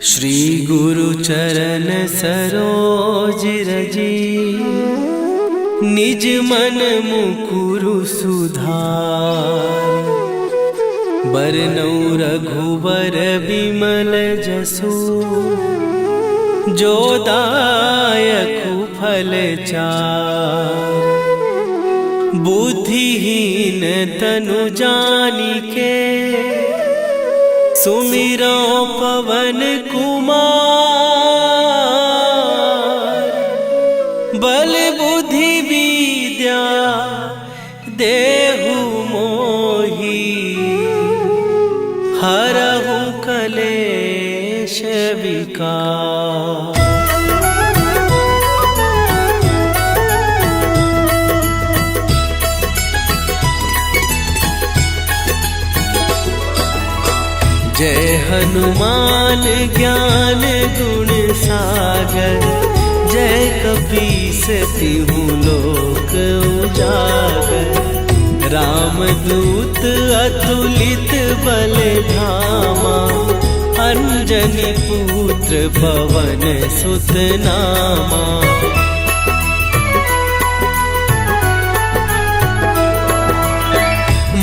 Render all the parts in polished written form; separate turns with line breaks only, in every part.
श्री गुरु चरण सरोज रजी, निज मन मुकुरु सुधार। बरनउँ रघुबर बिमल जसु, जो दायकु फल चार। बुद्धिहीन तनु जानिके, सुमिरो पवन कुमार। बल बुद्धि विद्या देहु मोहि, हरहु कलेश विकार। जय हनुमान ज्ञान गुण सागर, जय कपीस तिहु लोक उजागर। रामदूत अतुलित बल धामा, अंजनी पुत्र पवन सुत नामा।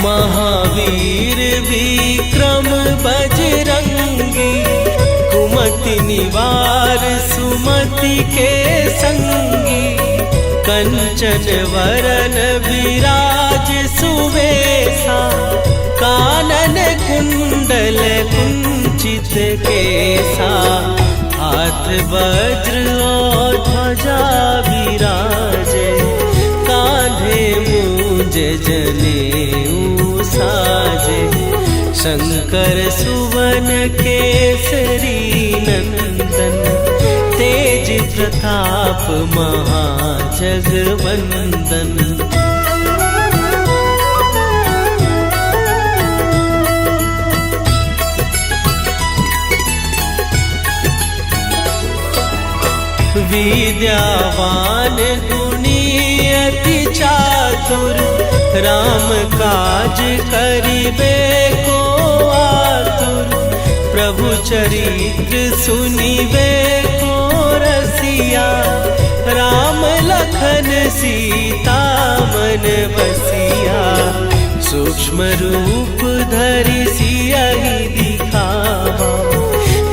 महावीर विक्रम बजरंगी, कुमति निवार सुमति के संगी। कंचन वरन विराज सुवेशा, कानन कुंडल कुंचित केसा। हाथ वज्र और ध्वजा विराजे, कांधे मूंज जनेऊ साजे। शंकर सुवन केसरी नंदन, तेज प्रताप महाजगवंदन। विद्यावान गुणी अति चातुर, राम काज करिबे को आतुर। प्रभु चरित्र सुनिबे को रसिया, राम लखन सीता मन बसिया। सूक्ष्म रूप धरि सियहि दिखावा,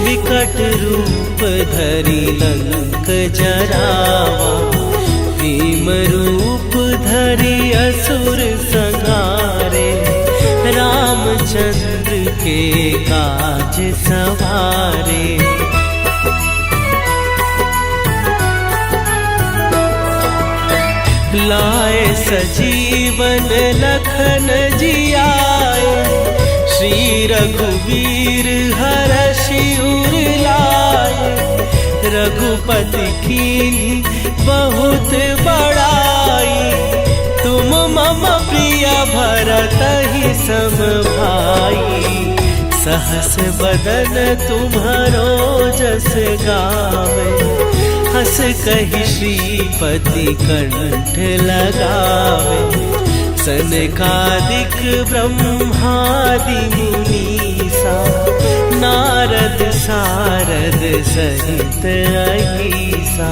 विकट रूप धरि लंक जरावा। भीम रूप धरि असुर संहारे, रामचंद्र के काज सवारे। लाए सजीवन लखन जियाए, श्री रघुवीर हरषि उर लाए। रघुपति कीन्ही बहुत बड़ाई, तुम मम प्रिय भरतहि सम भाई। सहस बदन तुम्हरो जस गावे, हस कहि श्रीपति कंठ लगावे। सनकादिक ब्रह्मादि मुनीसा, नारद सारद सहित अहीसा।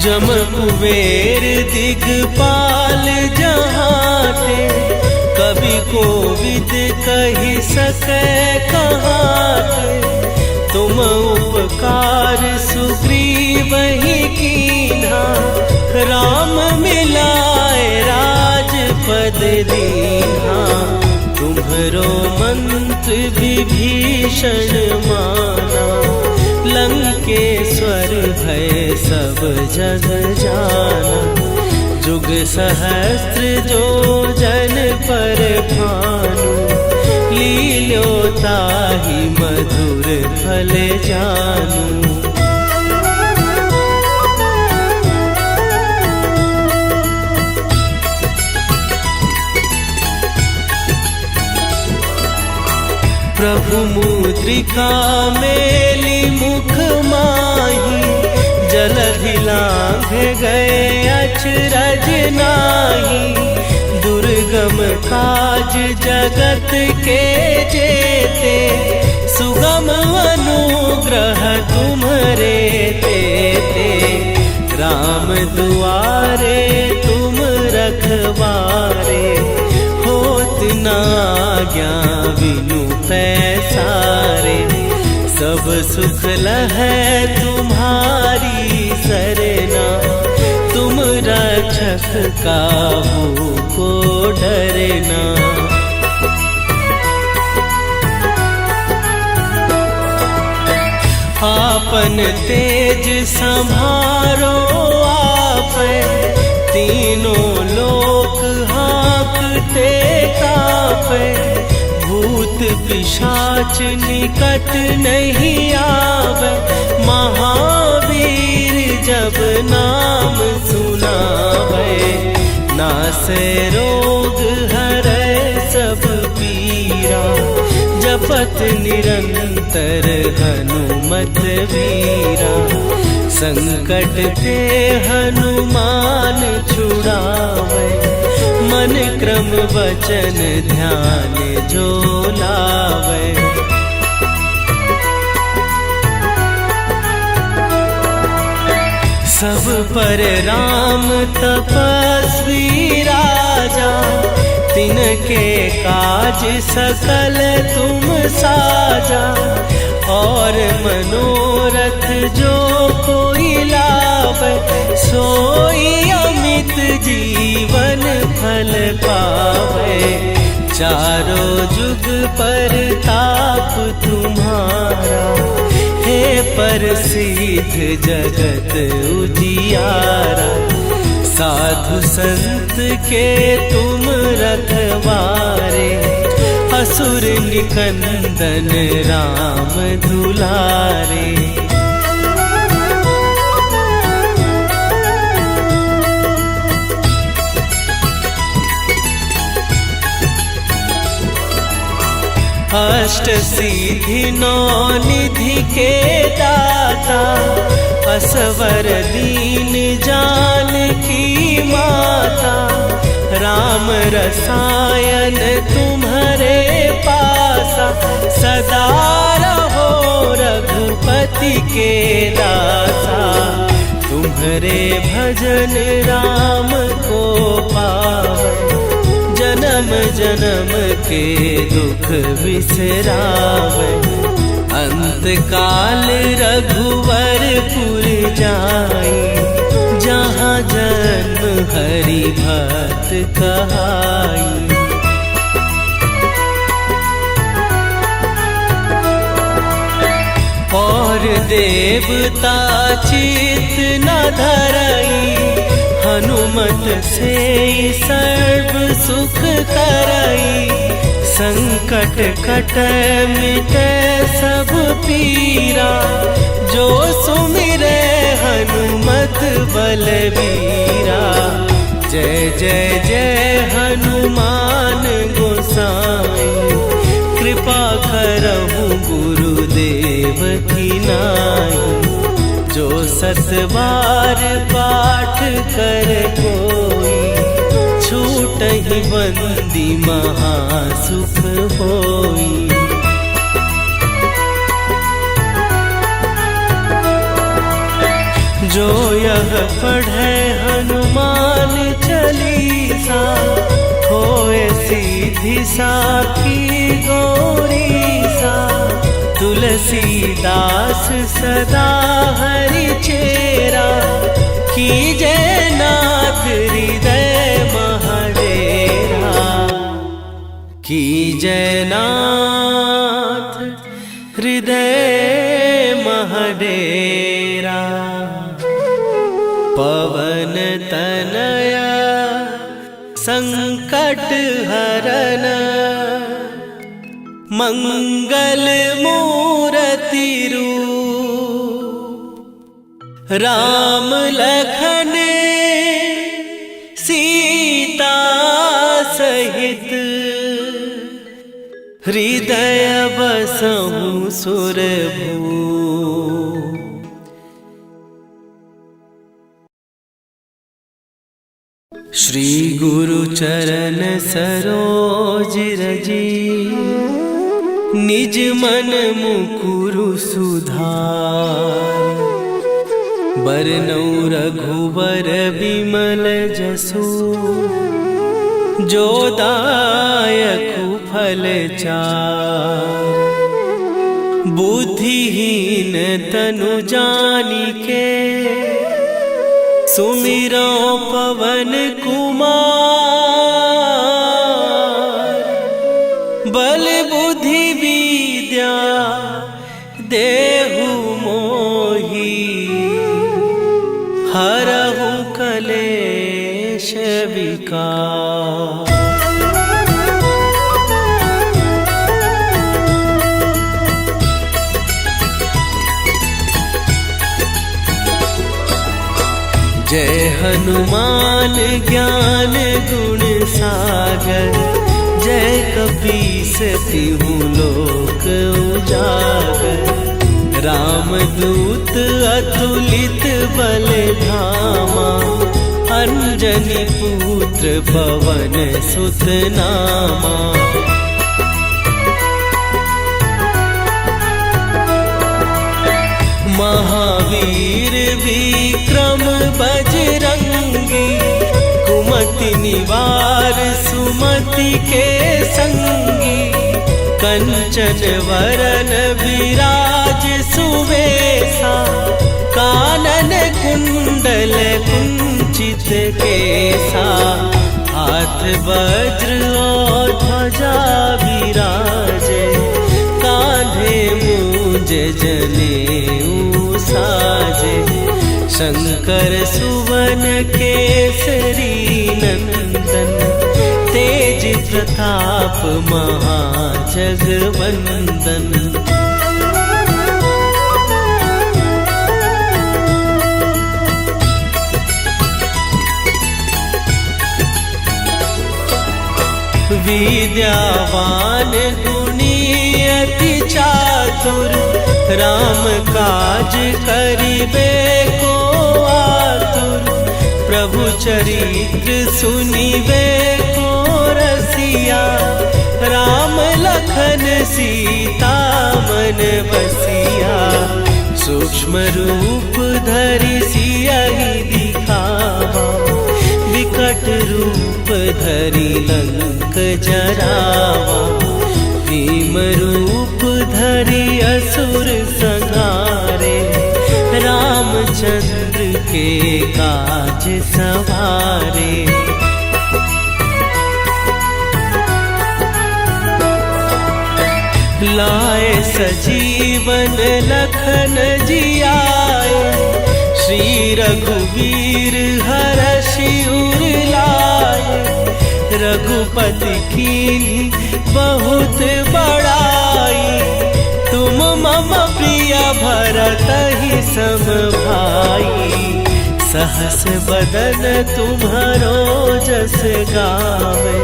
जम कुबेर दिगपाल जहाते, कवि कोविद कहि सकै कहाते। तुम उपकार सुग्रीवहि कीन्हा, राम मिलाए राजपद दीन्हा। तुम्हरो मंत्र विभीषण माना, लंकेश्वर भय सब जग जाना। जुग सहस्त्र जो जन पर भानु, लील्योताहि मधुर फल जानू। प्रभु मुद्रिका मेली मुख माही, जलधि लांघ गए अचरज नाही। दुर्ग दुर्गम काज जगत के जेते, सुगम अनुग्रह तुम्हरे तेते। राम दुआरे तुम रखवारे, होत न आज्ञा बिनु पैसारे। सब सुख लहै तुम्हारी सरना, तुम रक्षक काहू को डरना। आपन तेज संभारो आपै, तीनों लोक हाँकते कापै। भूत पिशाच निकट नहीं आवे, महावीर जब नाम सुनावे। नासै रोग हरै सब पीरा, जपत निरंतर हनुमत वीरा। संकट ते हनुमान छुड़ावे, मन क्रम वचन ध्यान जो लावे। सब पर राम तपस्वी राजा, तिनके काज सकल तुम साजा। और मनोरथ जो कोई लावे, सोई अमित जीवन फल पावे। चारों जुग पर ताप तुम्हारा, हे प्रसिद्ध जगत उजियारा। साधु संत के तुम रखवारे, असुर निकंदन राम दुलारे। अष्ट सिद्धि नौ निधि के दाता, असवर दीन जानकी माता। राम रसायन तुम्हारे पासा, सदा रहो रघुपति के दासा। तुम्हारे भजन राम को पावे, जन्म जन्म के दुख बिसरावे। अंत काल रघुवरपुर जाई, जहाँ जन्म हरि भक्त कहाई। और देवता चित न धरई, हनुमत से सर्व सुख करई। संकट कटै मिटै सब पीरा, जो सुमिरै हनुमत बलबीरा। जय जय जय हनुमान गोसाई, कृपा करहु गुरुदेव की नाई। जो सत बार पाठ कर कोई, छूटहि बंदी महासुख होई। जो यह पढ़े हनुमान चालीसा, होए सीधी साखी गौरीसा। तुलसीदास सदा हरि चेरा, कीजय नाथ हृदय महडेरा। कीजय नाथ हृदय महडेरा। पवन तनया संकट हरन, मंगल मूर्ति रूप। राम लखन सीता सहित, हृदय बसहु सुरभूप। श्री गुरु चरण सरोज रजी, निज मन मुकुरु सुधार। बरनउँ रघुवर बिमल जसु, जो दायकु फल चार। बुद्धिहीन तनु जानिके, सुमिरो पवन कुमार। बल बुद्धि विद्या देहु मोहि, हरहु कलेश विकार। जय हनुमान ज्ञान गुण सागर, जय कपीस तिहु लोक उजागर। रामदूत अतुलित बल धामा, अंजनी पुत्र पवन सुत नामा। महावीर विक्रम बजरंगी, कुमति निवार सुमति के संगी। कंचन वरन विराज सुवेशा, कानन कुंडल कुंचित केसा। हाथ वज्र और ध्वजा विराजे, कांधे मूंज जनेऊ साजे। शंकर सुवन केसरी नंदन, तेज प्रताप महाजगवंदन। विद्यावान गुणी अति चातुर, राम काज करिबे को आतुर। प्रभु चरित्र सुनिबे को रसिया, राम लखन सीता मन बसिया। सूक्ष्म रूप धरि सियहि दिखावा, विकट रूप धरि लंक जरावा। भीम रूप धरि असुर संहारे, रामचंद्र के काज सवारे। लाए सजीवन लखन जियाए, श्री रघुवीर हरषि उर लाए। रघुपति कीन्ही बहुत बड़ाई, तुम मम प्रिय भरतहि सम भाई। सहस बदन तुम्हरो जस गावे,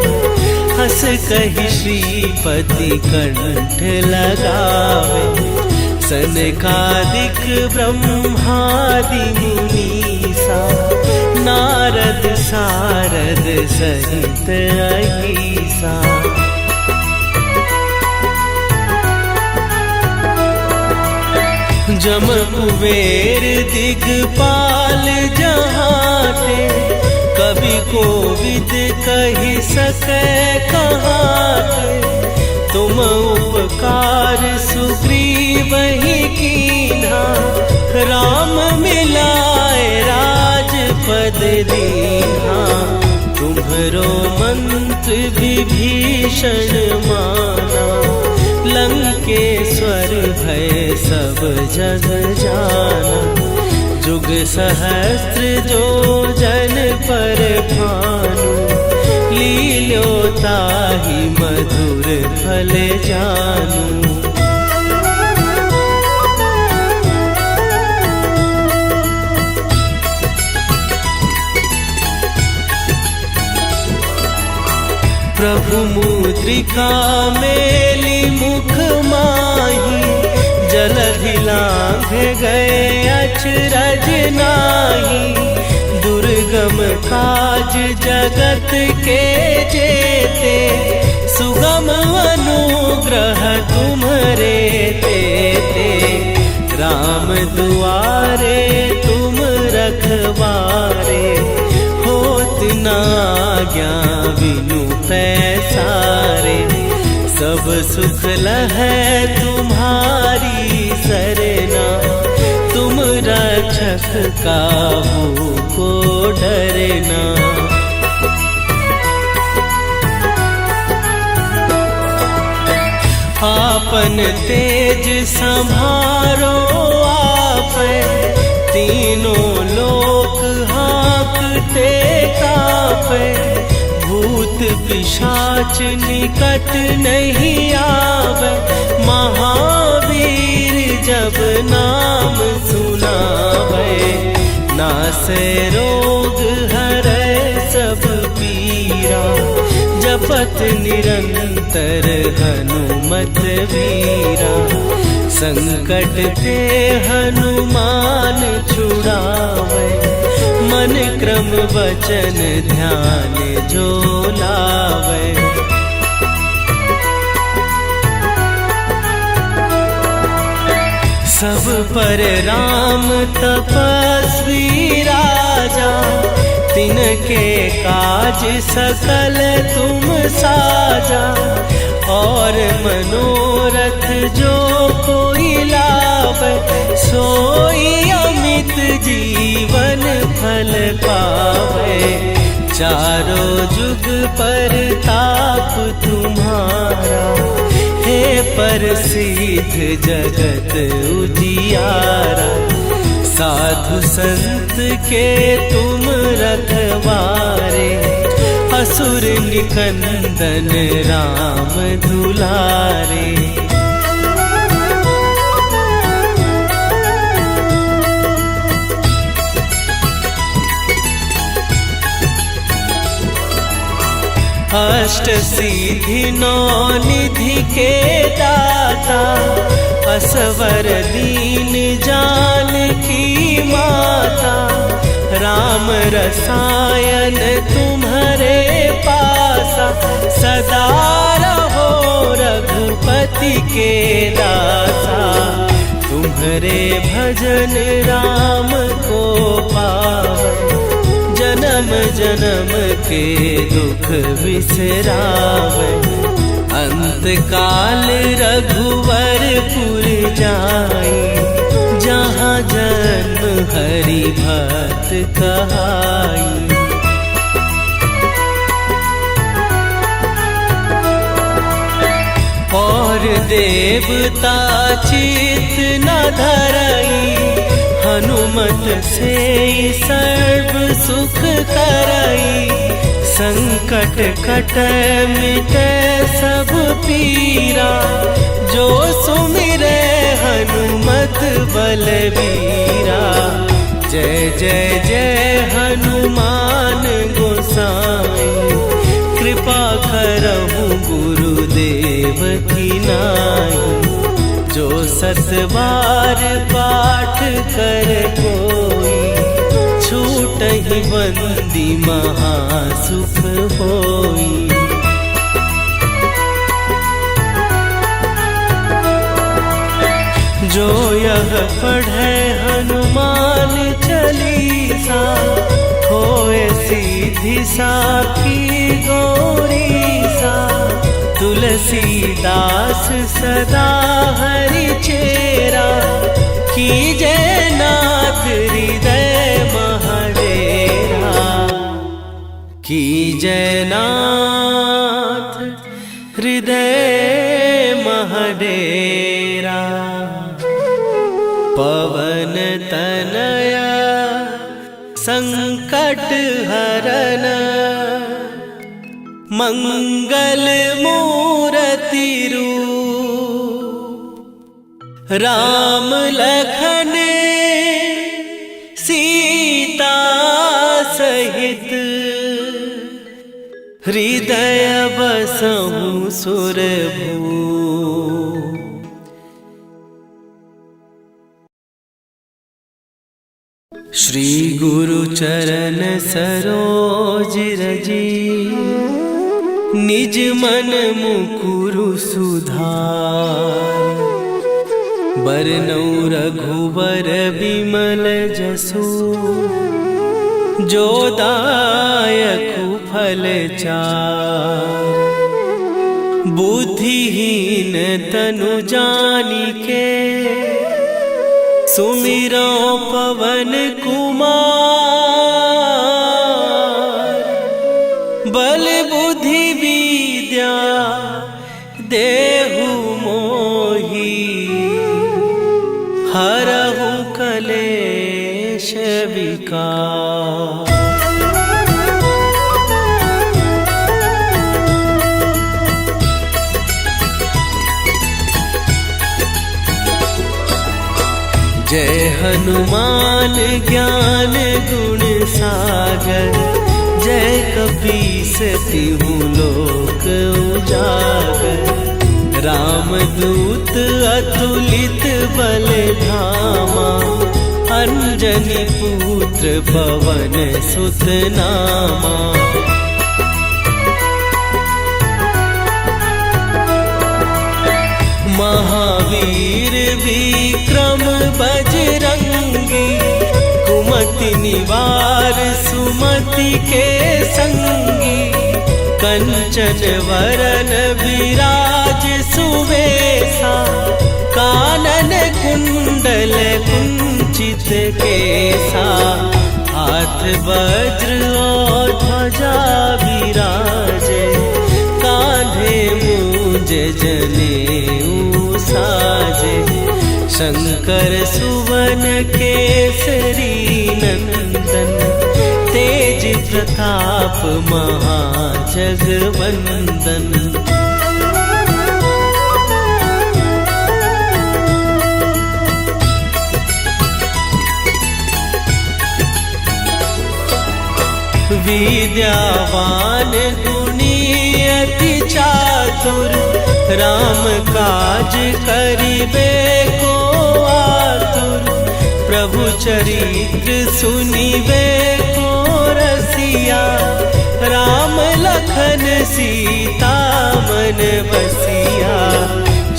हस कहि श्रीपति कंठ लगावे। सनकादिक ब्रह्मादि मुनीसा, नारद सारद सहित अहीसा। जम कुबेर दिगपाल जहाते, कवि कोविद कहि सकै कहाते। तुम उपकार सुग्रीवहि कीन्हा, राम मिलाए राजपद दीन्हा। तुम्हरो मंत्र विभीषण माना, लंकेश्वर भय सब जग जाना। जुग सहस्त्र जो जन पर भानु, लील्यो ताहि मधुर फल जानू। प्रभु मुद्रिका मेली मुख माही, जलध सुरधि लांघ गए अचरज नाही, दुर्गम काज जगत के जेते, सुगम अनुग्रह तुम्हरे तेते। राम दुआरे तुम रखवारे, होत न आज्ञा बिनु पैसारे। सब सुख लहै तुम्हारी सरना, तुम रक्षक काहू को डरना। आपन तेज संभारो आपै, तीनों लोक हाँकते कापै। भूत पिशाच निकट नहीं आवे, महावीर जब नाम सुनावे। नासै रोग हरै सब पीरा, जपत निरंतर हनुमत वीरा। संकट ते हनुमान छुड़ावे, मन क्रम वचन ध्यान जो लावे। सब पर राम तपस्वी राजा, तिनके काज सकल तुम साजा। और मनोरथ जो कोई लावे, सोई अमित जीवन फल पावे। चारों जुग पर ताप तुम्हारा, हे प्रसिद्ध जगत उजियारा। साधु संत के तुम रखवारे, असुर निकंदन राम दुलारे। अष्ट सिद्धि नौ निधि के दाता, असवर दीन जानकी माता। राम रसायन तुम्हारे पासा, सदा रहो रघुपति के दासा। तुम्हारे भजन राम को पावै, जन्म जन्म के दुख बिसरावे। अंत काल रघुवरपुर जाई, जहाँ जन्म हरि भक्त कहाई। और देवता चित न धरई, हनुमत से सर्व सुख करई। संकट कटै मिटै सब पीरा, जो सुमिरै हनुमत बलबीरा। जय जय जय हनुमान गोसाई, कृपा करहु गुरुदेव की नाई। जो सत बार पाठ कर कोई, छूटहि बंदी महासुख होई। जो यह पढ़े हनुमान चालीसा, होए सीधी साखी गौरीसा। तुलसीदास सदा हरि चेरा, कीजय नाथ हृदय महडेरा। कीजय नाथ हृदय महडेरा। पवन तनया संकट हरन, मंगल मूर्ति रूप। राम लखन सीता सहित, हृदय बसहु सुरभूप। श्री गुरु चरण सरोज रजी, निज मन मुकुरु सुधार। बरनौ रघुवर बिमल जसु, जो दायकु फल चार। बुद्धिहीन तनु जानिके, सुमिरो पवन कुमार। बल बुद्धि विद्या देहु मोहि, हरहु कलेश विकार। जय हनुमान ज्ञान गुण सागर, जय कपीस तिहु लोक उजागर। रामदूत अतुलित बल धामा, अंजनी पुत्र पवन सुत नामा। महावीर विक्रम बजरंगी, कुमति निवार सुमति के संगी। कंचन वरन विराज सुवेशा, कानन कुंडल कुंचित केसा। हाथ वज्र और ध्वजा विराजे, कांधे मूंज जनेऊ साजे। शंकर सुवन केसरी नंदन, तेज प्रताप महाजगवंदन। विद्यावान गुणी अति चातुर, राम काज करिबे को आतुर। प्रभु चरित्र सुनिबे को रसिया, राम लखन सीता मन बसिया।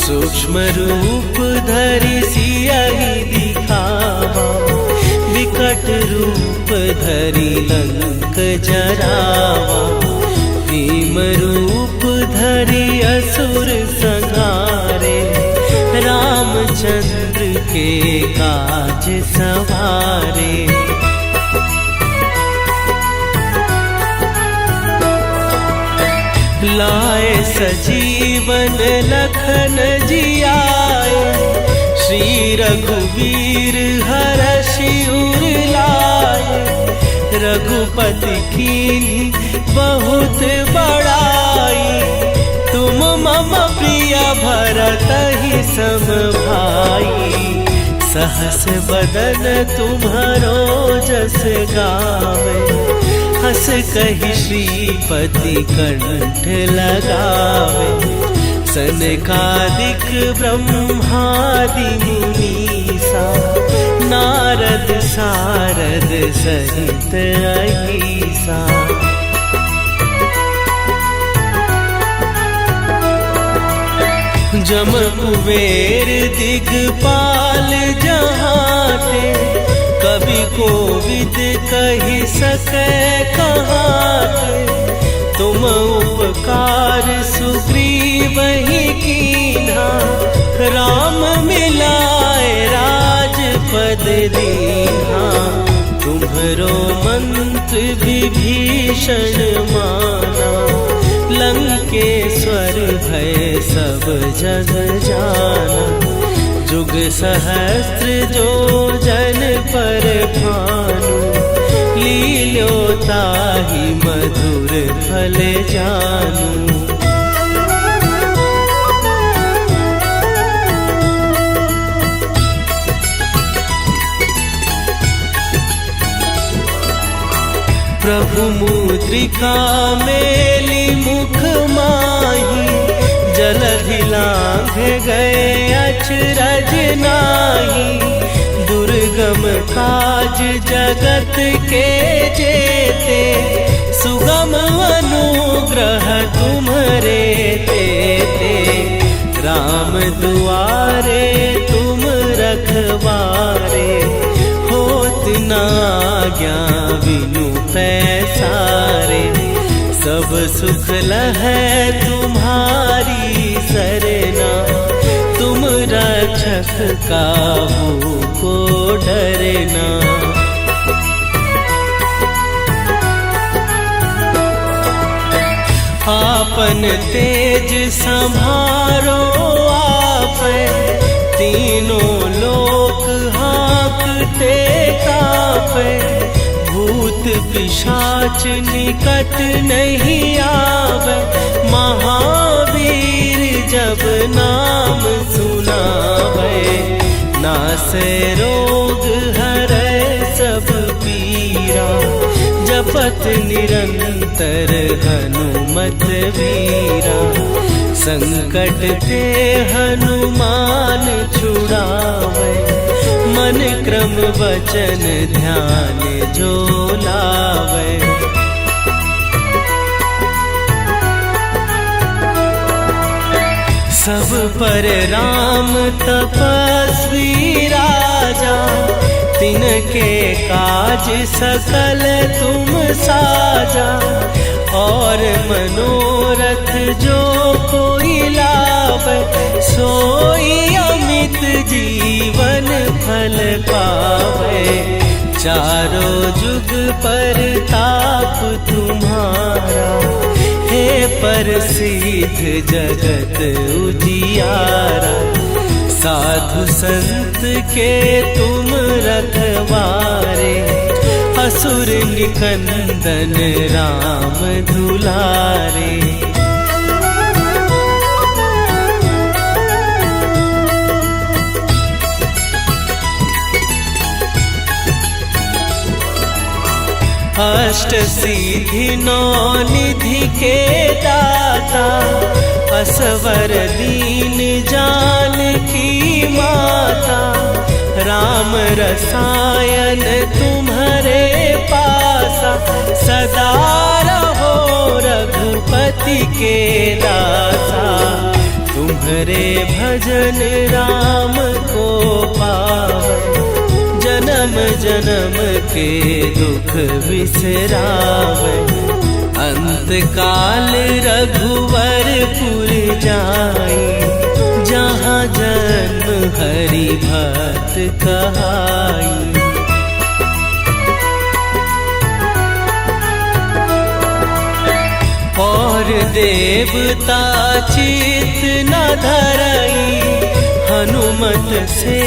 सूक्ष्म रूप धरि सियहि दिखावा, विकट रूप धरि लंक जरावा। भीम रूप धरि असुर संहारे, रामचंद्र के काज सवारे। लाए सजीवन लखन जियाए, श्री रघुवीर हरषि उर लाए। रघुपति कीन्ही बहुत बड़ाई, तुम मम प्रिय भरतहि सम भाई। सहस बदन तुम्हरो जस गावे, हस कहि श्रीपति कंठ लगावे। सनकादिक ब्रह्मादि मुनीसा, नारद सारद सहित अहीसा। जम कुबेर दिगपाल जहाते, कवि कोविद कहि सकै कहाते। तुम उपकार सुग्रीवहि कीन्हा, राम मिलाए राजपद दीन्हा। तुम्हरो मंत्र विभीषण माना, लंकेश्वर भय सब जग जाना। जुग सहस्त्र जो जन पर भानु, लील्यो ताहि मधुर फल जानू। प्रभु मुद्रिका मेली मुख माही, जलधि लांघ गए अचरज नाही। दुर्गम दुर्गम काज जगत के जेते, सुगम अनुग्रह तुम्हरे तेते। राम दुआरे तुम रखवारे, होत न आज्ञा बिनु पैसारे। सब सुख लहै तुम्हारी सरना, तुम रक्षक काहू को डरना। आपन तेज संभारो आपै, तीनों लोक हाँकते कापै। भूत पिशाच निकट नहीं आवे, महावीर जब नाम सुनावे। नासै रोग हरै सब पीरा, जपत निरंतर हनुमत वीरा। संकट ते हनुमान छुड़ावे, मन क्रम वचन ध्यान जो लावे। सब पर राम तपस्वी राजा, तिनके काज सकल तुम साजा। और मनोरथ जो कोई लावे, सोई अमित जीवन फल पावे। चारों जुग पर ताप तुम्हारा, हे प्रसिद्ध जगत उजियारा। साधु संत के तुम रखवारे, असुर निकंदन राम दुलारे। अष्ट सिद्धि नौ निधि के दाता, असवर दीन जानकी माता। राम रसायन तुम्हारे पासा, सदा रहो रघुपति के दासा। तुम्हारे भजन राम को पावे, जन्म जन्म के दुख बिसरावे। अंत काल रघुवरपुर जाई, जहाँ जन्म हरि भक्त कहाई। और देवता चित न धरई, हनुमत से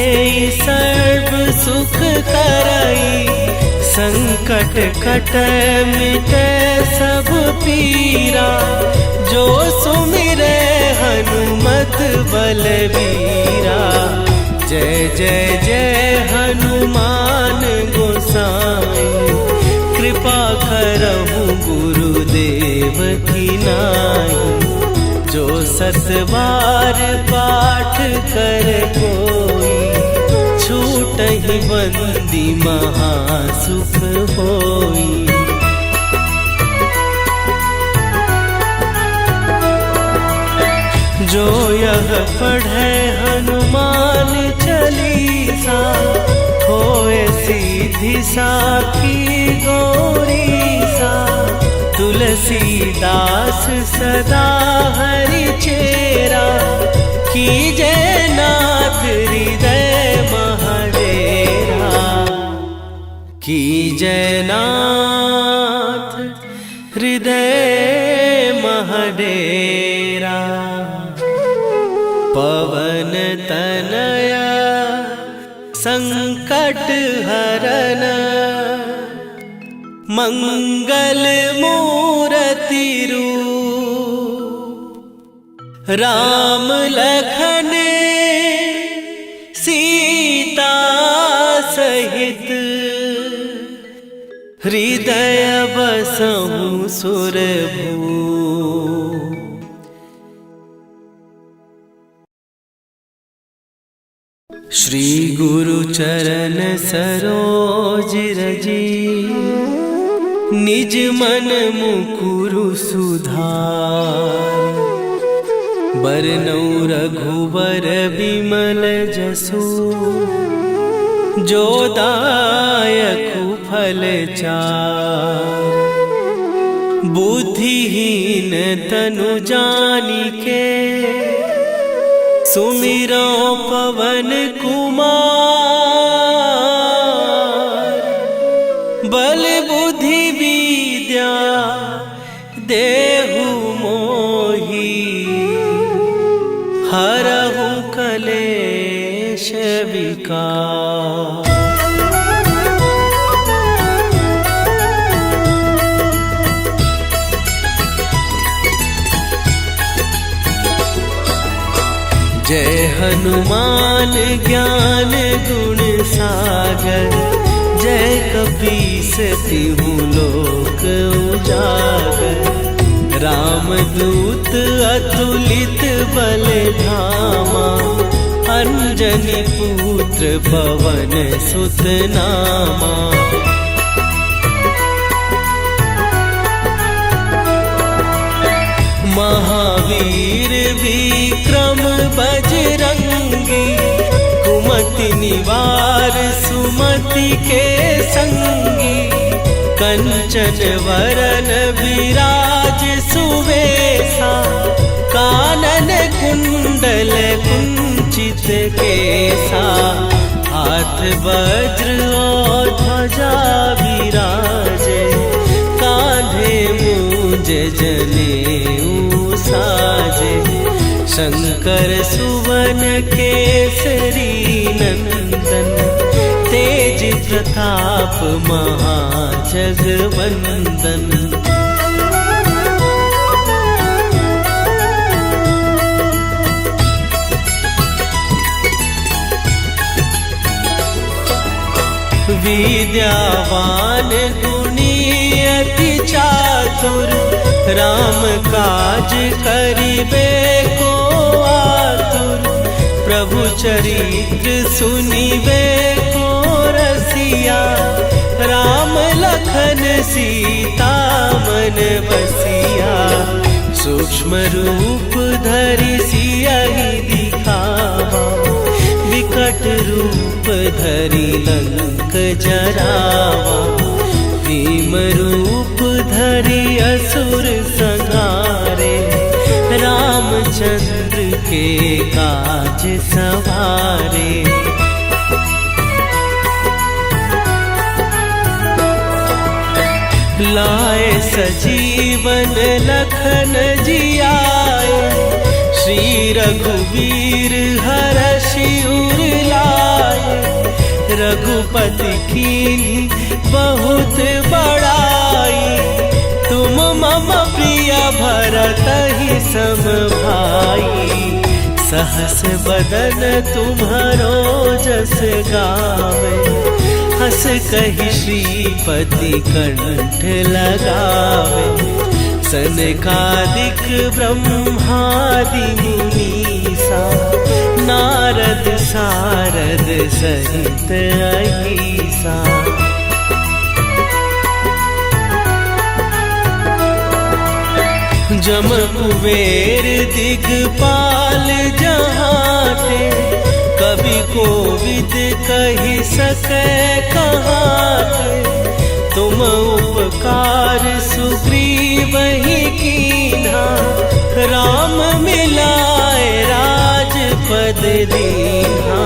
सर्व सुख करई। संकट कटै मिटै सब पीरा, जो सुमिरै हनुमत बलबीरा। जय जय जय हनुमान गोसाई, कृपा करहु गुरुदेव की नाई। जो सत बार पाठ कर कोई, छूटहि बंदी महासुख होई। जो यह पढ़े हनुमान चालीसा, होए सीधी साखी गौरीसा। तुलसीदास सदा हरि चेरा, कीजय नाथ हृदय महडेरा। कीजय नाथ हृदय महडेरा। पवन तनया संकट हरन, मंगल मूर्ति रूप। राम लखन सीता सहित, हृदय बसहु सुरभूप। श्री गुरु चरण सरोज रजी, निज मन मुकुरु सुधार। बरनउँ रघुबर बिमल जसु, जो दायकु फल चार। बुद्धिहीन तनु जानिके, सुमिरो पवन कुमार। बल बुद्धि विद्या देहु मोहि, हरहु कलेश विकार। जय हनुमान ज्ञान गुण सागर, जय कपीस तिहु लोक उजागर। रामदूत अतुलित बल धामा, अंजनी पुत्र पवन सुत नामा। महावीर विक्रम बजरंगी, कुमति निवार सुमति के संगी। कंचन वरन विराज सुवेशा, कानन कुंडल कुंचित केसा। हाथ वज्र और ध्वजा विराजे, कांधे मूंज जनेऊ साजे। शंकर सुवन केसरी नंदन, तेज प्रताप महाजगवंदन। विद्यावान गुणी अति चातुर, राम काज करिबे को आतुर। प्रभु चरित्र सुनिबे को रसिया, राम लखन सीता मन बसिया। सूक्ष्म रूप धरि सियहि दिखावा, विकट रूप धरि लंक जरावा। भीम रूप धरि असुर संहारे, रामचंद्र के काज सवारे। लाए सजीवन लखन जियाए, श्री रघुवीर हरषि उर लाए। रघुपति कीन्ही बहुत बड़ाई, तुम मम प्रिय भरतहि सम भाई। सहस बदन तुम्हरो जस गावे, हस कहि श्रीपति कंठ लगावे। सनकादिक ब्रह्मादि मुनीसा, नारद सारद सहित अहीसा। जम कुबेर दिगपाल जहाते, कवि कोविद कहि सकै कहाते। तुम उपकार सुग्रीवहि कीन्हा, राम मिलाए राजपद दीन्हा।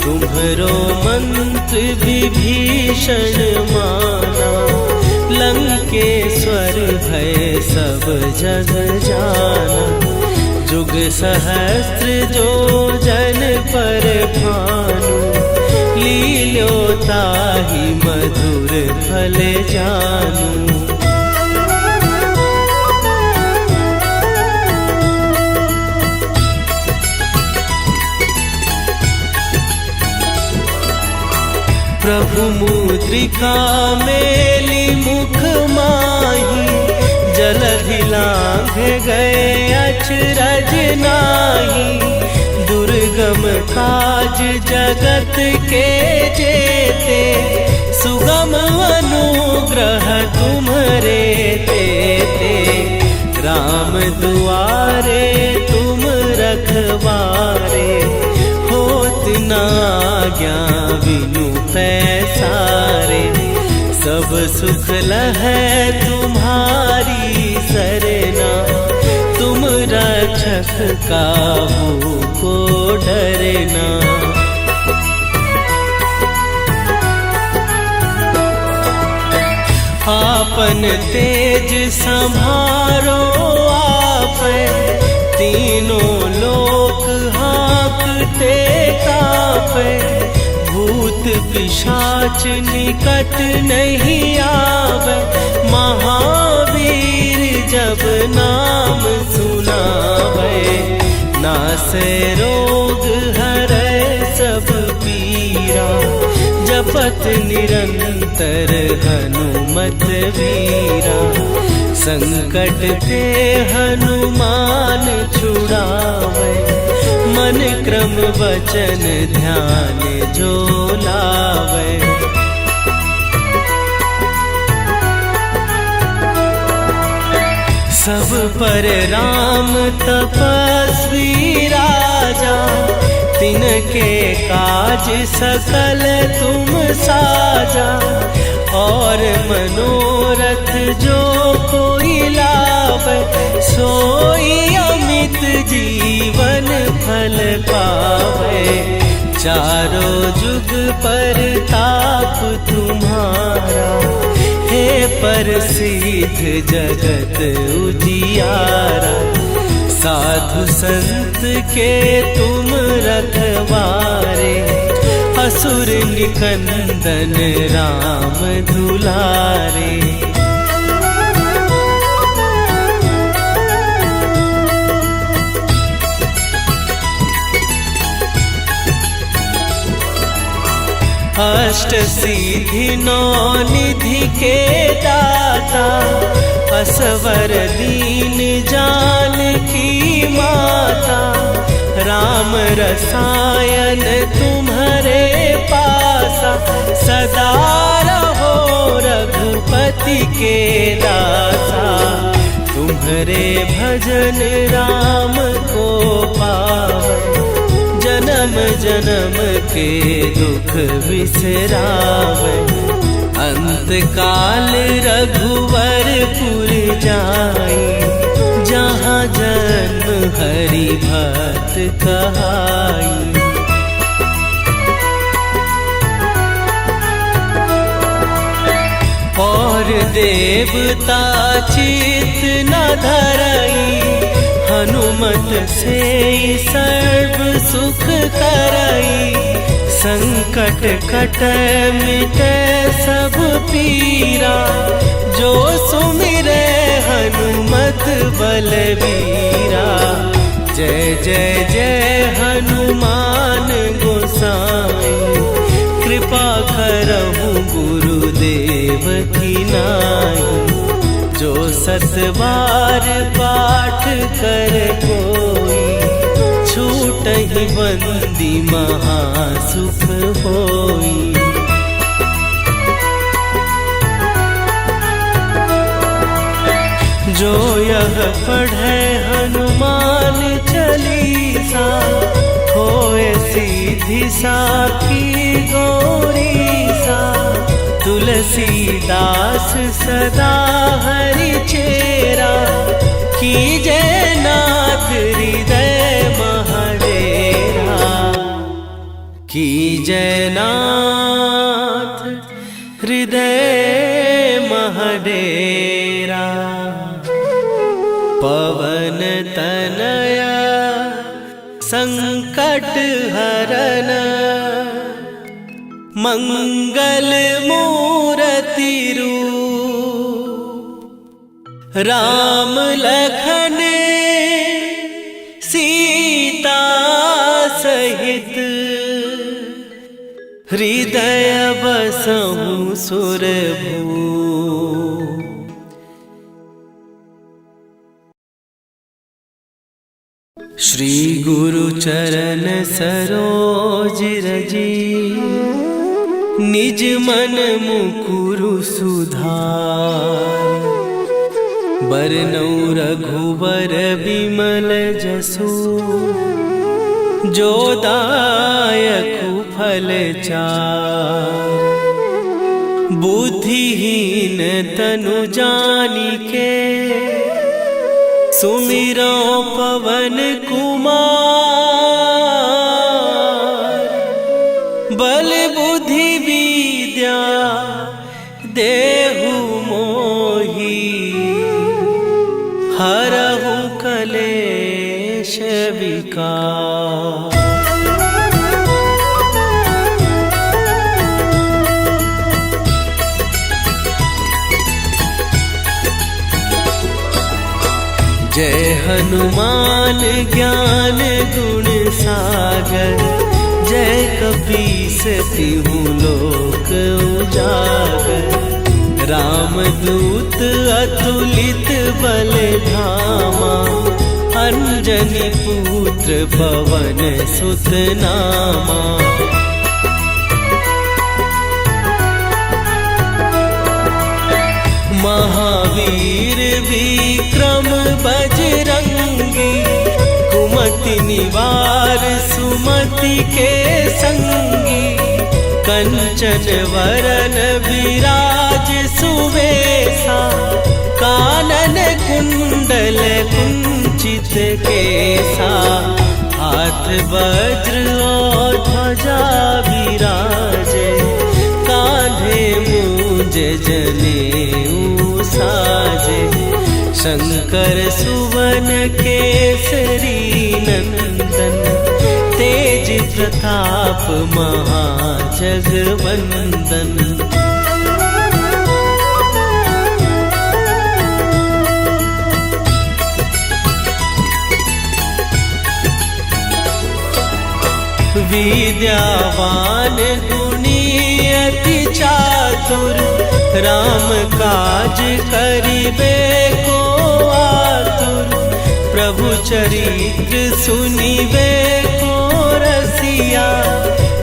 तुम्हरो मंत्र विभीषण माना, लंकेश्वर भय सब जग जाना। जुग सहस्त्र जो जन पर भानु, लील्यो ताहि मधुर फल जानू। प्रभु मुद्रिका मेली मुख माही, जलधि लांघ गए अचरज नाही। दुर्गम दुर्गम काज जगत के जेते, सुगम अनुग्रह तुम्हरे तेते। राम दुआरे तुम रखवारे, होत न आज्ञा बिनु पैसारे। सब सुख लहै तुम्हारी सरना, तुम रक्षक काहू को डरना। आपन तेज संभारो आपै, तीनों लोक हाँकते कापै। भूत पिशाच निकट नहीं आवे, महावीर जब नाम सुनावे। नासै रोग हरै सब पीरा, जपत निरंतर हनुमत वीरा। संकट ते हनुमान छुड़ावे, मन क्रम वचन ध्यान जो लावे। सब पर राम तपस्वी राजा, तिनके काज सकल तुम साजा। और मनोरथ जो कोई लावे, सोई अमित जीवन फल पावे। चारों जुग पर ताप तुम्हारा, हे प्रसिद्ध जगत उजियारा। साधु संत के तुम रखवारे, असुर निकंदन राम दुलारे। अष्ट सिद्धि नौ निधि के दाता, असवर दीन जानकी माता। राम रसायन तुम्हारे पासा, सदा रहो रघुपति के दासा। तुम्हारे भजन राम को पावे, जन्म जन्म के दुख बिसरावे। अंत काल रघुवरपुर जाई, जहाँ जन्म हरि भक्त कहाई। और देवता चित न धरई, हनुमत से सर्व सुख करई। संकट कटै मिटै सब पीरा, जो सुमिरै हनुमत बलबीरा। जय जय जय हनुमान गोसाई, कृपा करहु गुरुदेव की नाई। जो सत बार पाठ कर कोई, छूटहि बंदी महासुख होई। जो यह पढ़े हनुमान चालीसा, होए सीधी साखी गौरीसा। तुलसीदास सदा हरि चेरा, कीजय नाथ हृदय महडेरा। कीजय नाथ हृदय महडेरा। पवन तनया संकट हरन, मंगल मूर्ति रूप। राम लखन सीता सहित, हृदय बसहु सुरभूप। श्री गुरु चरण सरोज रजी, निज मन मुकुरु सुधार। बरनउँ रघुबर बिमल जसु, जो दायकु फल चार। बुद्धिहीन तनु जानिके, सुमिरो पवन कुमार। बल बुद्धि विद्या देहु मोहि, हरहु कलेश विकार। जय हनुमान ज्ञान गुण सागर, जय कपीस तिहु लोक उजागर। रामदूत अतुलित बल धामा, अंजनी पुत्र पवन सुत नामा। महावीर विक्रम बजरंगी, कुमति निवार सुमति के संगी। कंचन वरन विराज सुवेशा, कानन कुंडल कुंचित केसा। हाथ वज्र और ध्वजा विराजे, कांधे मूंज जनेऊ साजे। शंकर सुवन केसरी नंदन, तेज प्रताप महाजगवंदन। विद्यावान गुणी अति चातुर, राम काज करिबे को आतुर। प्रभु चरित्र सुनिबे को रसिया,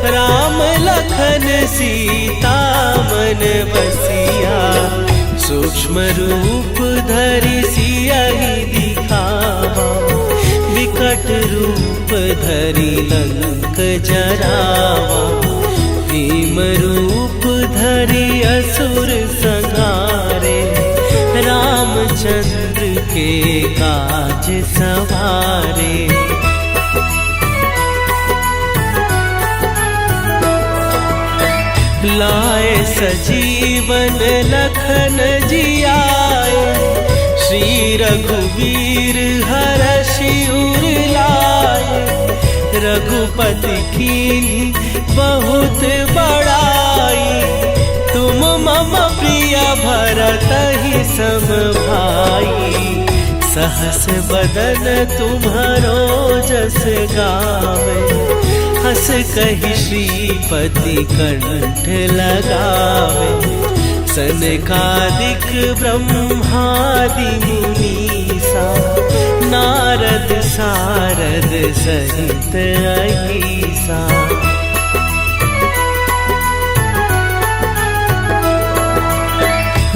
राम लखन सीता मन बसिया। सूक्ष्म रूप धरि सियहि दिखावा, विकट रूप धरि लंक जरावा। भीम रूप धरि असुर संहारे, रामचंद्र के काज सवारे। लाए सजीवन लखन जियाए, श्री रघुवीर हरषि उर लाए। रघुपति कीन्ही बहुत बड़ाई, तुम मम प्रिय भरतहि सम भाई। सहस बदन तुम्हरो जस गावे, हस कहि श्रीपति कंठ लगावे। सनकादिक ब्रह्मादि मुनीसा, नारद सारद सहित अहिसा।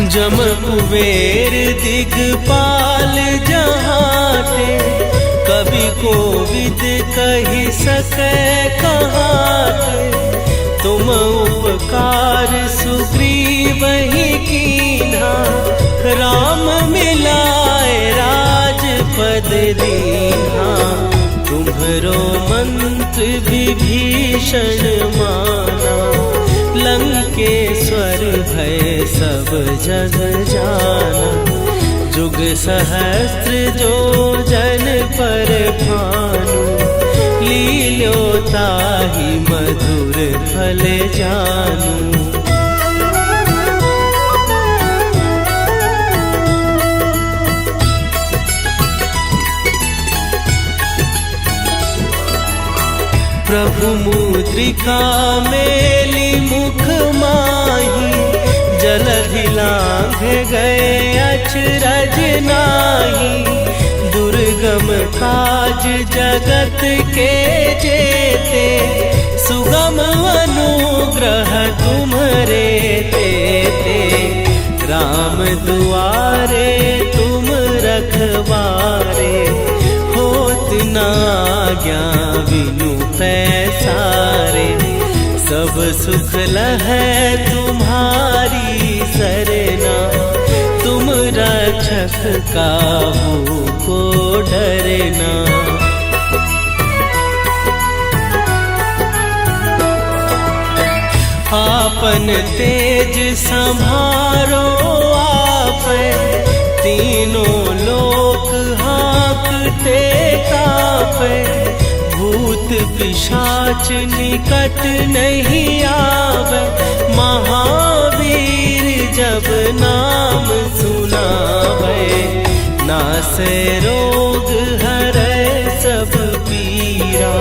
जम कुबेर दिगपाल जहाते, कवि कोविद कहि सकै कहाते। तुम उपकार सुग्रीवहि कीन्हा, राम मिलाए राजपद दीन्हा। तुम्हरो मंत्र विभीषण माना, लंकेश्वर भय सब जग जाना। जुग सहस्त्र जो जन पर भानु, लील्यो ताहि मधुर फल जानू। प्रभु मुद्रिका मेली मुख माही, जलधि लांघ गए अचरज नाही। दुर्गम दुर्गम काज जगत के जेते, सुगम अनुग्रह तुम्हारे देते। राम दुआरे तुम रखवारे, होत न आज्ञा बिनु पैसारे। सब सुख लहै तुम्हारी सरना, तुम रक्षक काहू को डरना। आपन तेज संभारो आपै, तीनों लोक हाँकते कापै। भूत पिशाच निकट नहीं आवे, महावीर जब नाम सुनावे। नासे रोग हरै सब पीरा,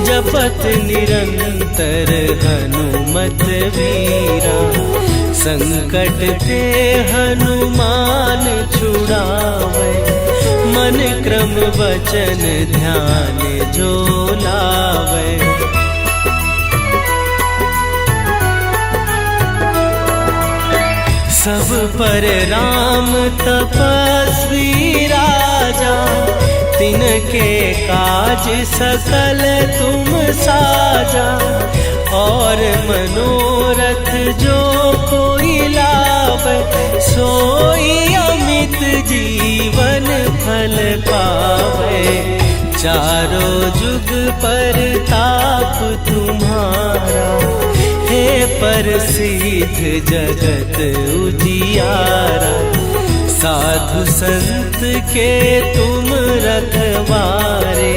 जपत निरंतर हनुमत वीरा। संकट ते हनुमान छुड़ावे, मन क्रम वचन ध्यान जो लावे। सब पर राम तपस्वी राजा, तिनके काज सकल तुम साजा। और मनोरथ जो कोई लावे, सोई अमित जीवन फल पावे। चारों जुग पर ताप तुम्हारा, हे प्रसिद्ध जगत उजियारा। साधु संत के तुम रखवारे,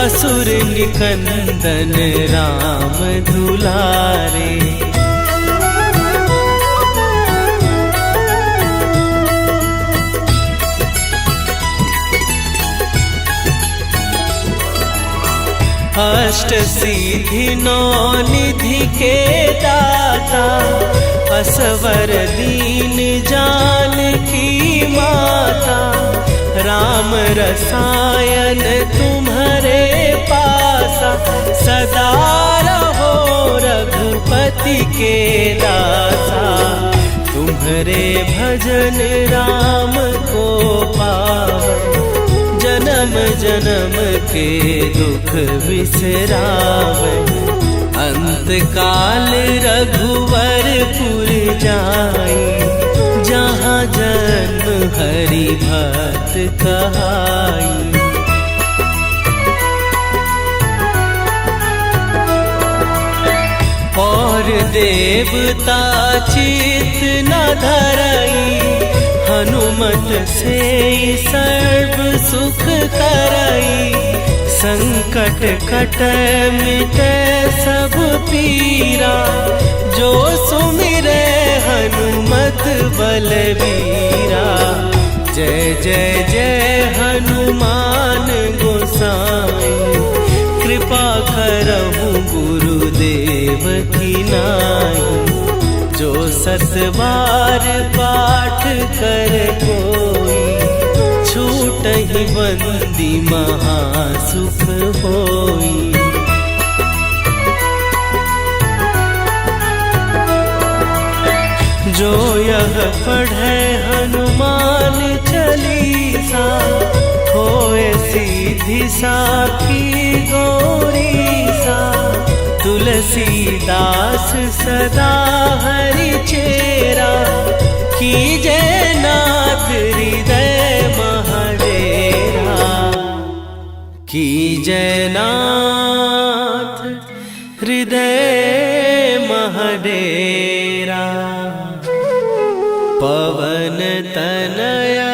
असुर निकंदन राम दुलारे। अष्ट सिद्धि नौ निधि के दाता, असवर दीन जानकी माता। राम रसायन तुम्हारे पासा, सदा रहो रघुपति के दासा। तुम्हारे भजन राम को पावे, जन्म जन्म के दुख बिसरावे। अंत काल रघुवरपुर जाई, जहाँ जन्म हरि भक्त कहाई। और देवता चित न धरई, हनुमत से सर्व सुख करई। संकट कटै मिटै सब पीरा, जो सुमिरै हनुमत बलबीरा। जय जय जय हनुमान गोसाई, कृपा करहु गुरुदेव की नाई। जो सत बार पाठ कर कोई, छूटहि बंदी महासुख होई। जो यह पढ़े हनुमान चालीसा, होए सीधी साखी गौरीसा। तुलसीदास सदा हरि चेरा, कीजय नाथ हृदय महडेरा। कीजय नाथ हृदय महडेरा। पवन तनया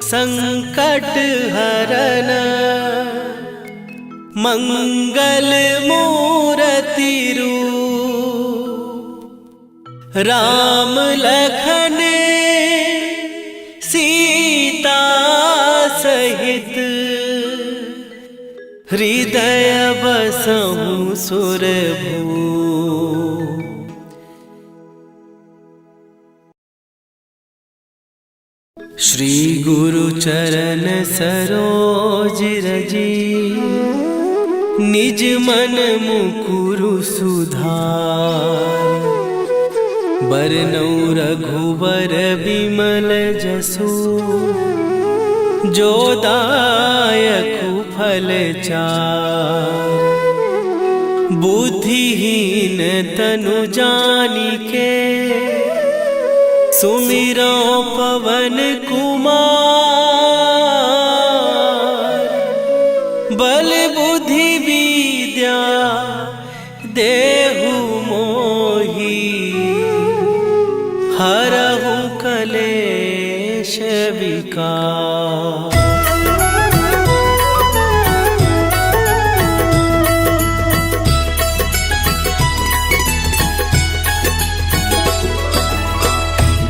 संकट हरन, मंगल मूर्ति रूप। राम लखन सीता सहित, हृदय बसहु सुरभूप। श्री गुरु चरण सरोज रजी, निज मन मुकुरु सुधार। बरनउँ रघुबर बिमल जसु, जो दायकु फल चार। बुद्धिहीन तनु जानिके, सुमिरो पवन कुमार। बल बुद्धि विद्या देहु मोहि, हरहु कलेश विकार।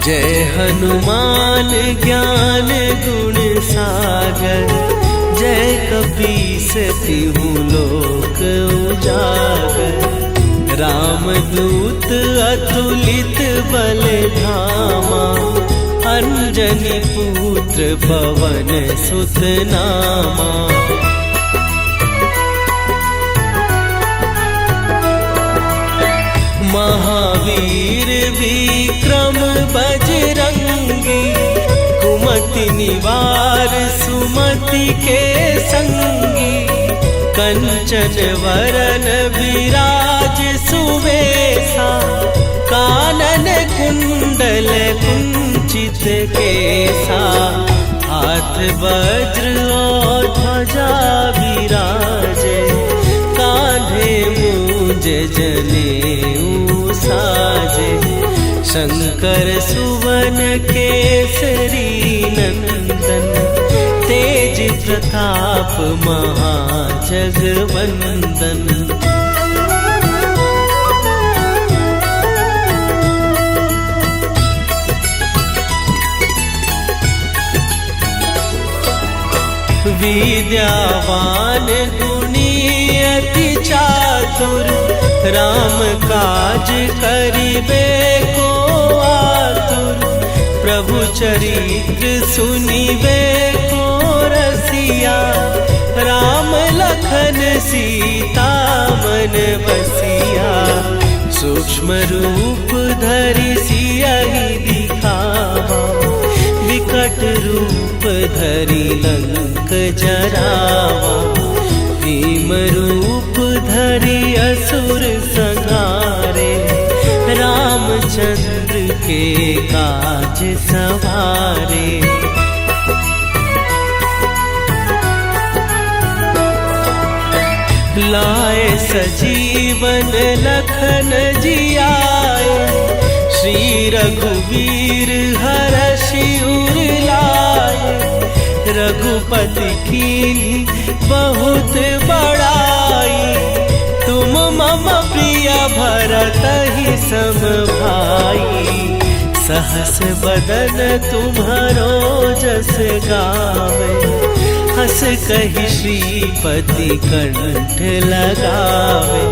जय हनुमान ज्ञान गुण सागर, जय कपीस तिहु लोक उजागर। रामदूत अतुलित बल धामा, अंजनी पुत्र पवन सुत नामा। महावीर विक्रम बजरंगी, कुमति निवार सुमति के संगी। कंचन वरन विराज सुवेशा, कानन कुंडल कुंचित केसा। हाथ वज्र और ध्वजा विराजे, कांधे मूंज जनेऊ साजे। शंकर सुवन केसरी नंदन, तेज प्रताप महाजगवंदन। विद्यावान गुणी अति चातुर, राम काज करिबे को आतुर। प्रभु चरित्र सुनिबे को रसिया, राम लखन सीता मन बसिया। सूक्ष्म रूप धरि सियहि दिखावा, विकट रूप धरि लंक जरावा। भीम रूप धरि असुर संहारे, रामचंद्र के काज सवारे। लाए सजीवन लखन जियाए, श्री रघुवीर हरषि उर लाए। रघुपति कीन्ही बहुत बड़ाई, तुम मम प्रिय भरतहि सम भाई। सहस बदन तुम्हरो जस गावे, हस कहि श्रीपति कंठ लगावे।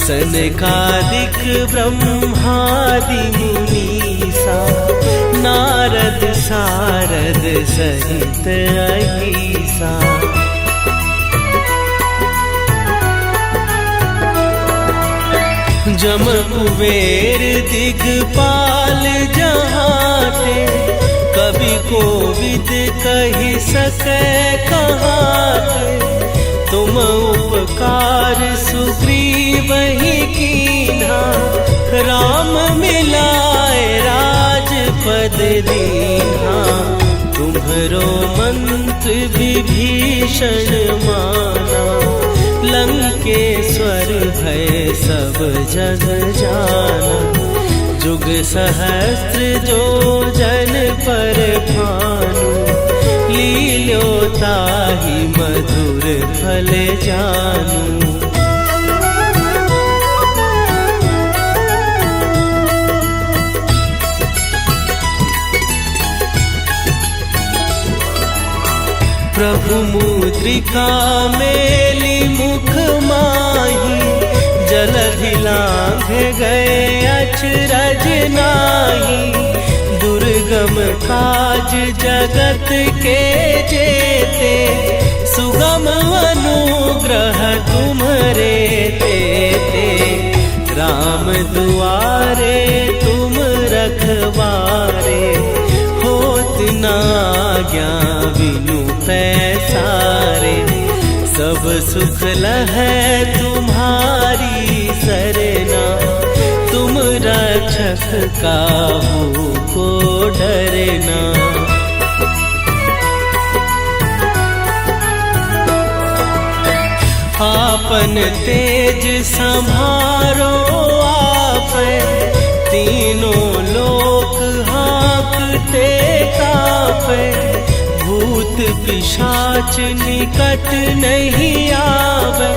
सनकादिक ब्रह्मादि मुनीसा, नारद सारद सहित अहीसा। जम कुबेर दिगपाल जहाते, कवि कोविद कहि सकै कहाते। तुम उपकार सुग्रीवहि कीन्हा, राम मिलाए राजपद दीन्हा। तुम्हरो मंत्र विभीषण माना, लंकेश्वर भय सब जग जाना। जुग सहस्त्र जो जन पर भानु, लील्योताहि मधुर फल जानू। प्रभु मुद्रिका मेली मुख माही, जलधि लांघ गए अचरज नाही। दुर्गम दुर्गम काज जगत के जेते, सुगम अनुग्रह तुम्हरे तेते। राम दुआरे तुम रखवारे, होत न आज्ञा बिनु पैसारे। सब सुख लहै तुम्हारी सरना, तुम रक्षक काहू को डरना। आपन तेज संभारो आपै, तीनों लोक हाँकते कापै। भूत पिशाच निकट नहीं आवे,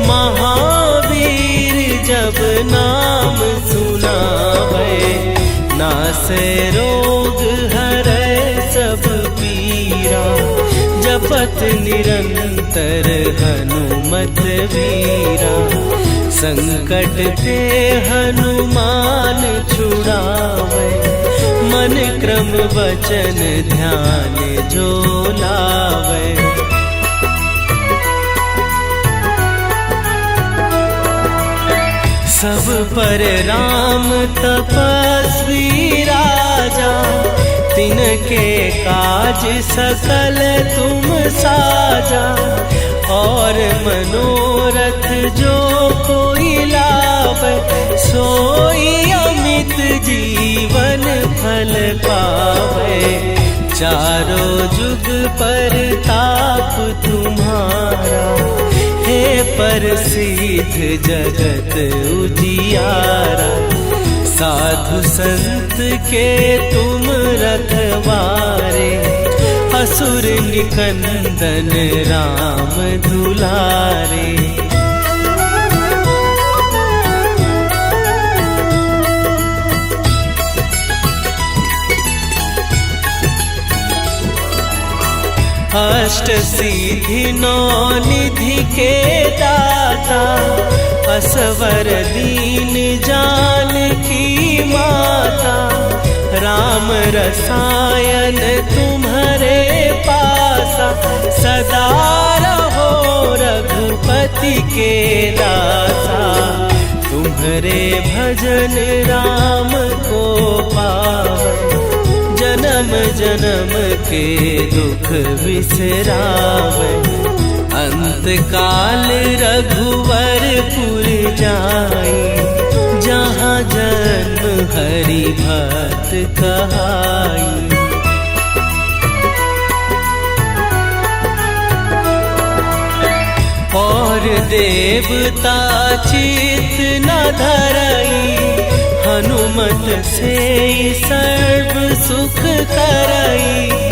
महावीर जब नाम सुनावे। नासै रोग हरै सब पीरा, जपत निरंतर हनुमत वीरा। संकट ते हनुमान छुड़ावे, मन क्रम वचन ध्यान जो लावे। सब पर राम तपस्वी राजा, तिनके काज सकल तुम साजा। और मनोरथ जो कोई लावे, सोई अमित जीवन फल पावे। चारों जुग पर ताप तुम्हारा, हे प्रसिद्ध जगत उजियारा। साधु संत के तुम रखवारे, असुर निकंदन राम दुलारे। अष्ट सिद्धि नौ निधि के दाता, असवर दीन जानकी माता। राम रसायन तुम्हारे पासा, सदा रहो रघुपति के दासा। तुम्हारे भजन राम को पावन, जन्म जन्म के दुख बिसरावे। अंत काल रघुवरपुर जाई, जहाँ जन्म हरि भक्त कहाई। और देवता चित न धरई, हनुमत से सर्व सुख करई।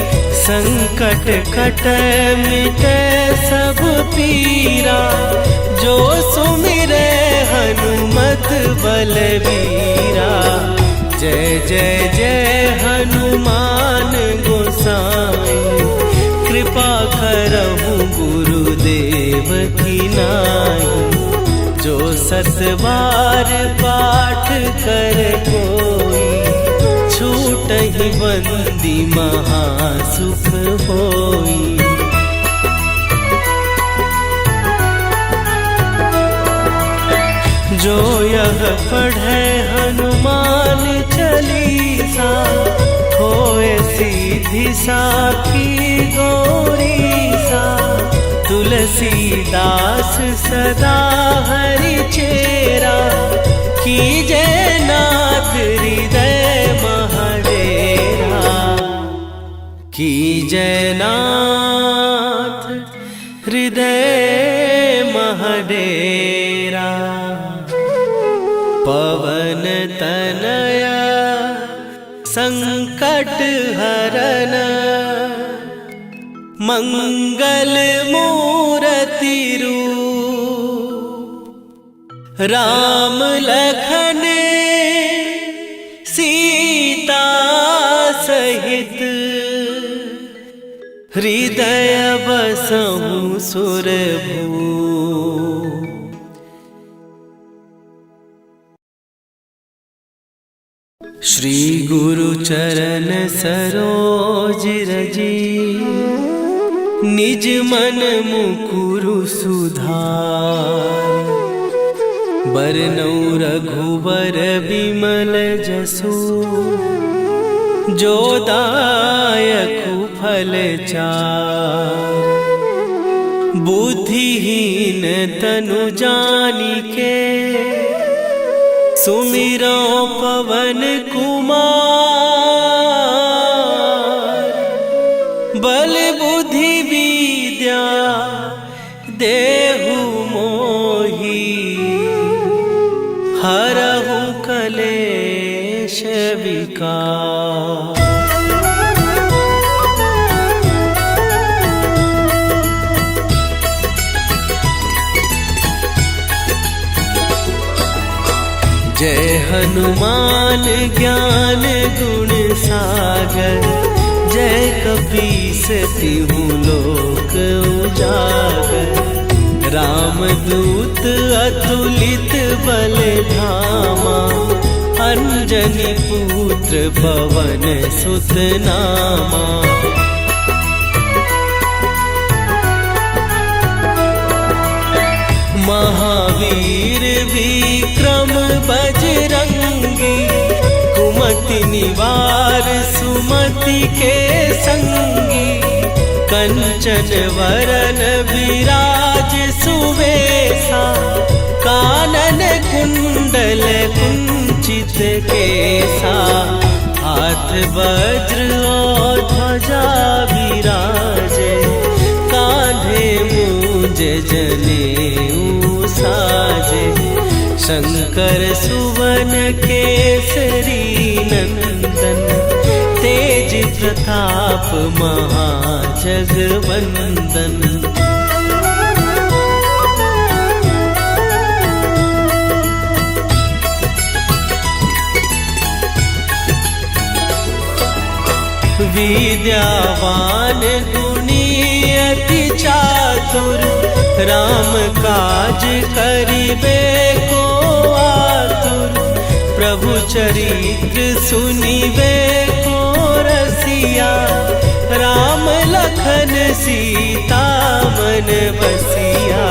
संकट कटै मिटै सब पीरा, जो सुमिरै हनुमत बलबीरा। जय जय जय हनुमान गोसाई, कृपा करहु गुरुदेव की नाई। जो सत बार पाठ कर कोई, छूटहि बंदी महासुख होई। जो यह पढ़े हनुमान चालीसा, होए सीधी साखी गौरीसा। तुलसीदास सदा हरि चेरा, कीजय नाथ हृदय महडेरा। कीजय नाथ हृदय महडेरा। पवन तनया संकट हरन, मंगल मूर्ति रूप। राम लखन सीता सहित, हृदय बसहु सुरभूप। श्री गुरु चरण सरोज रजी, निज मन मुकुरु सुधार। बरनउँ रघुबर बिमल जसु, जो दायकु फल चार। बुद्धिहीन तनु जानिके, सुमिरो पवन कुमार। बल बुद्धि विद्या देहु मोहि, हरहु कलेश विकार। जय हनुमान ज्ञान गुण सागर, जय कपीस तिहुँ लोक उजागर। रामदूत अतुलित बल धामा, अंजनी पुत्र पवन सुत नामा। महावीर विक्रम बजरंगी, कुमति निवार सुमति के संगी। कंचन वरन विराज सुवेशा, कानन कुंडल कुंचित केसा। हाथ वज्र और ध्वजा विराजे, कांधे मूंज जनेऊ साजे। शंकर सुवन केसरी नंदन, तेज प्रताप महाजगवंदन। विद्यावान गुणी अति चातुर, राम काज करिबे को आतुर। प्रभु चरित्र सुनिबे को रसिया, राम लखन सीता मन बसिया।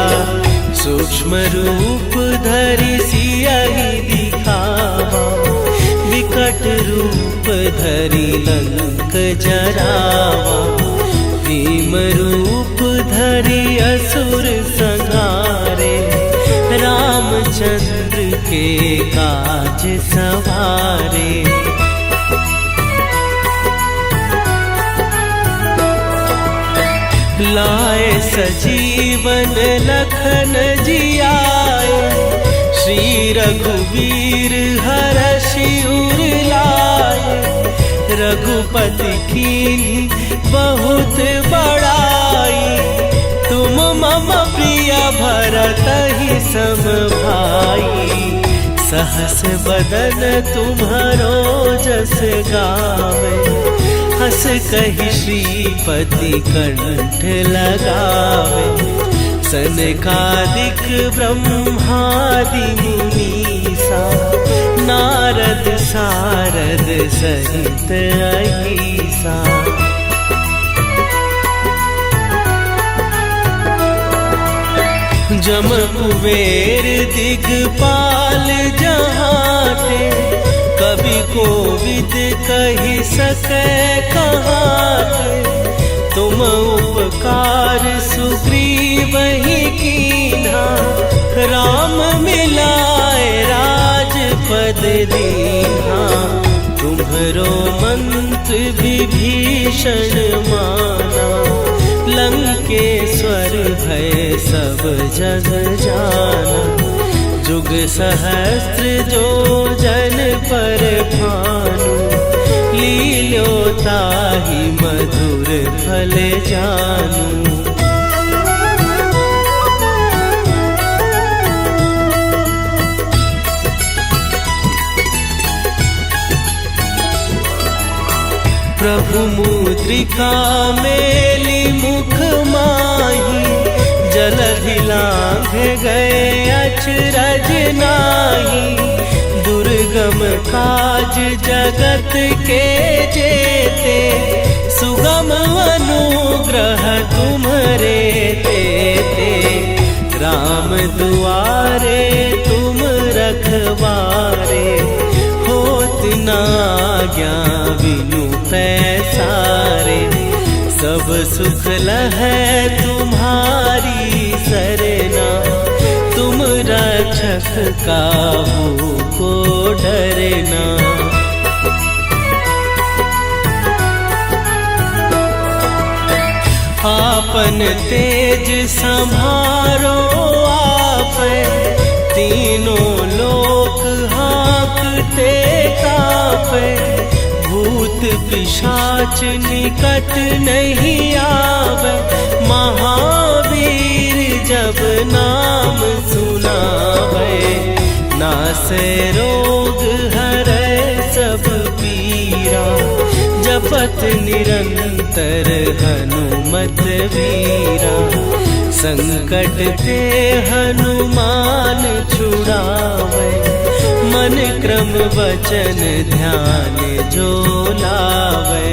सूक्ष्म रूप धरि सियहि दिखावा, विकट रूप धरि लंक जरावा। भीम रूप धरि असुर संहारे, रामचंद्र के काज सवारे। लाए सजीवन लखन जियाए, श्री रघुवीर हरषि उर लाए। रघुपति कीन्ही बहुत बड़ाई, तुम मम प्रिय भरतहि सम भाई। सहस बदन तुम्हरो जस गावे, हस कहि श्रीपति कंठ लगावे। सनकादिक ब्रह्मादि मुनीसा, नारद सारद सहित अहीसा। जम कुबेर दिगपाल जहाते, कवि कोविद कहि सकै कहाते। तुम उपकार सुग्रीवहि कीन्हा, राम मिलाए राजपद दीन्हा। तुम्हरो मंत्र विभीषण माना, लंकेश्वर भय सब जग जाना। जुग सहस्त्र जो जन पर भानु, लील्यो ताहि मधुर फल जानू। प्रभु मुद्रिका मेली मुख माही, जलधि लांघ गए अचरज नाही। दुर्गम दुर्गम काज जगत के जेते, सुगम अनुग्रह तुम्हारे देते। राम दुआरे तुम रखवारे, होत न आज्ञा बिनु पैसारे। सब सुख लहै तुम्हारी सरना, तुम रक्षक काहू को डरना। आपन तेज संभारो आपै, तीनों लोक हाँकते कापै। भूत पिशाच निकट नहीं आवे, महावीर जब नाम सुनावे। नासै रोग हरै सब पीरा, जपत निरंतर हनुमत वीरा। संकट ते हनुमान छुड़ावे, मन क्रम वचन ध्यान जो लावे।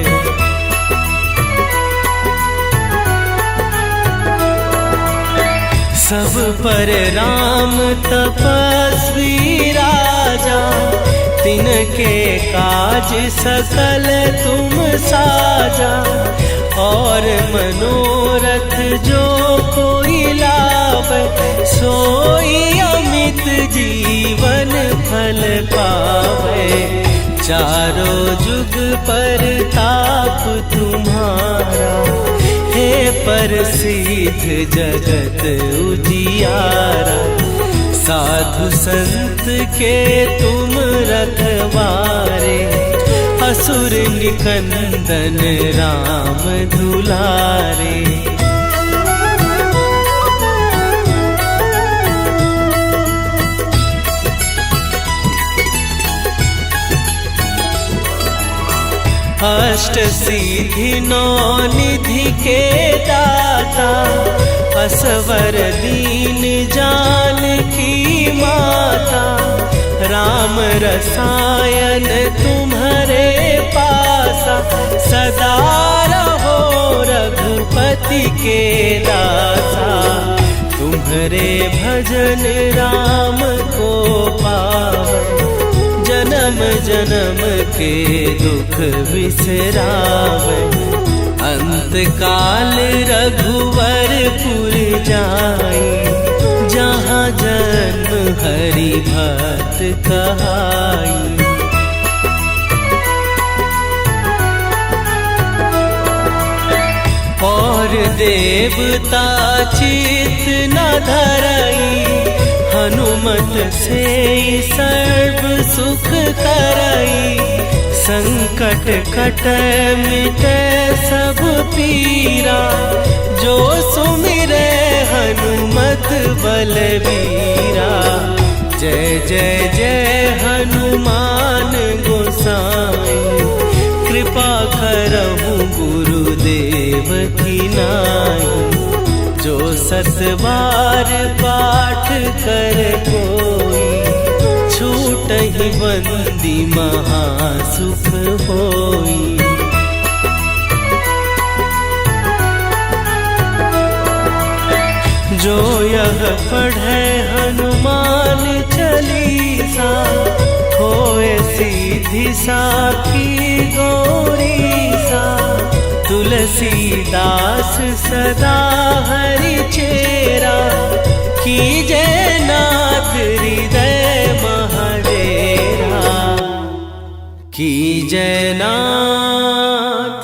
सब पर राम तपस्वी राजा, तिनके काज सकल तुम साजा। और मनोरथ जो कोई लावे, सोई अमित जीवन फल पावे। चारों जुग पर ताप तुम्हारा, हे प्रसिद्ध जगत उजियारा। साधु संत के तुम रखवारे, असुर निकंदन राम दुलारे। अष्ट सिद्धि नौ निधि के दाता, असवर दीन जानकी माता। राम रसायन तुम्हारे पासा, सदा रहो रघुपति के दासा। तुम्हारे भजन राम को पावे, जन्म जन्म के दुख बिसरावे। अंत काल रघुवरपुर जाई, जहाँ जन्म हरि भक्त कहाई। और देवता चित न धरई, हनुमत से सर्व सुख करई। संकट कटै मिटै सब पीरा, जो सुमिरै हनुमत बलबीरा। जय जय जय हनुमान गोसाई, कृपा करहु गुरुदेव की नाई। जो सत बार पाठ कर कोई, छूटहि बंदी महासुख होई। जो यह पढ़े हनुमान चालीसा, होए सीधी साखी गौरीसा। तुलसीदास सदा हरि चेरा, कीजय नाथ हृदय महडेरा। कीजय नाथ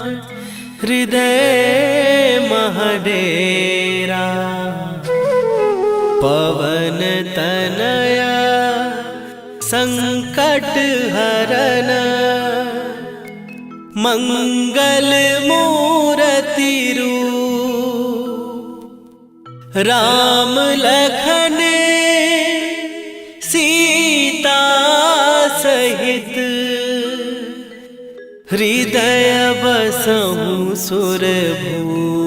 हृदय महडेरा। पवन तनया संकट हरन, मंगल मूर्ति रूप। राम लखन सीता सहित, हृदय बसहु सुरभूप।